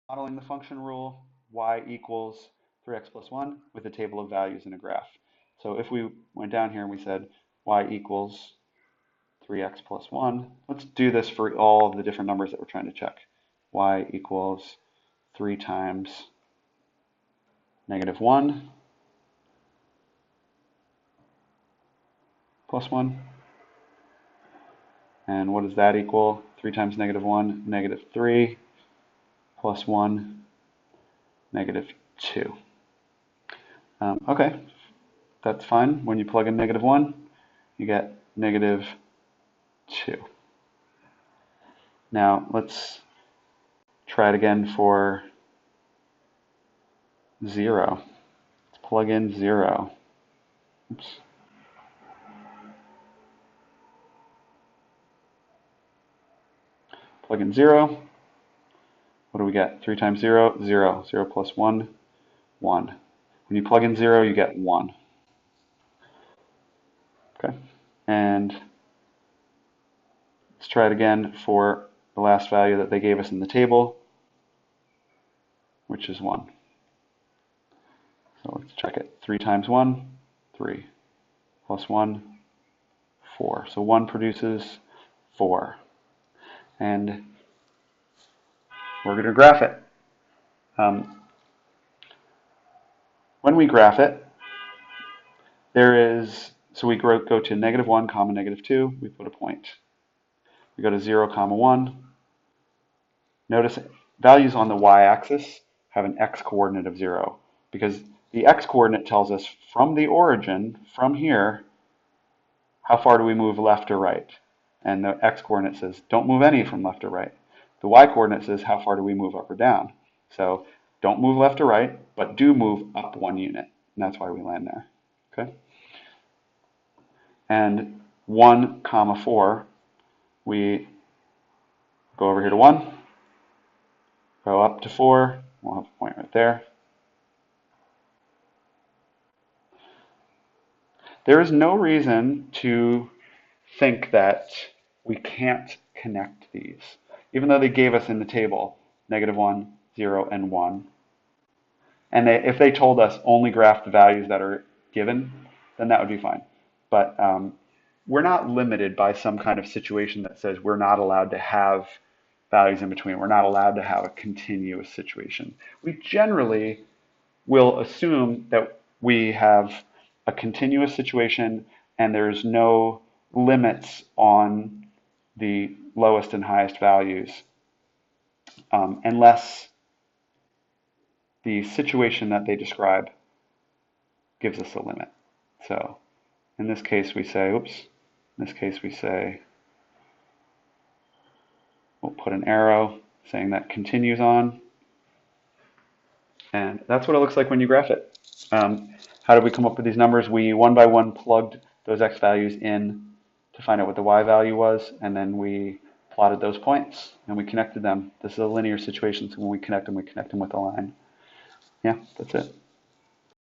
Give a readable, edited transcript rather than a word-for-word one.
Modeling the function rule, y equals 3x plus 1 with a table of values in a graph. So if we went down here and we said y equals 3x plus 1, let's do this for all of the different numbers that we're trying to check. Y equals 3 times negative 1 plus 1. And what does that equal? 3 times negative 1, negative 3, plus 1, negative 2. Okay, that's fine. When you plug in negative 1, you get negative 2. Now let's try it again for 0. Let's plug in 0. Oops. Plug in 0. What do we get? 3 times 0, 0. 0 plus 1, 1. When you plug in 0, you get 1. Okay, and let's try it again for the last value that they gave us in the table, which is 1. So let's check it. 3 times 1, 3. Plus 1, 4. So 1 produces 4. And we're going to graph it. When we graph it, so we go to negative 1, comma negative 2, we put a point. We go to 0, comma 1. Notice values on the y-axis have an x-coordinate of 0, because the x-coordinate tells us from the origin, from here, how far do we move left or right? And the x-coordinate says, don't move any from left or right. The y-coordinate says, how far do we move up or down? So don't move left or right, but do move up 1 unit. And that's why we land there. Okay? And 1, comma 4, we go over here to 1, go up to 4, we'll have a point right there. There is no reason to think that we can't connect these, even though they gave us in the table negative 1, 0, and 1. And if they told us only graph the values that are given, then that would be fine. But we're not limited by some kind of situation that says we're not allowed to have values in between. We're not allowed to have a continuous situation. We generally will assume that we have a continuous situation and there's no limits on the lowest and highest values unless the situation that they describe gives us a limit. So in this case we say, we'll put an arrow saying that continues on. And that's what it looks like when you graph it. How did we come up with these numbers? We one by one plugged those x values in to find out what the y value was, and then we plotted those points and we connected them. This is a linear situation, so when we connect them with a line. Yeah, that's it.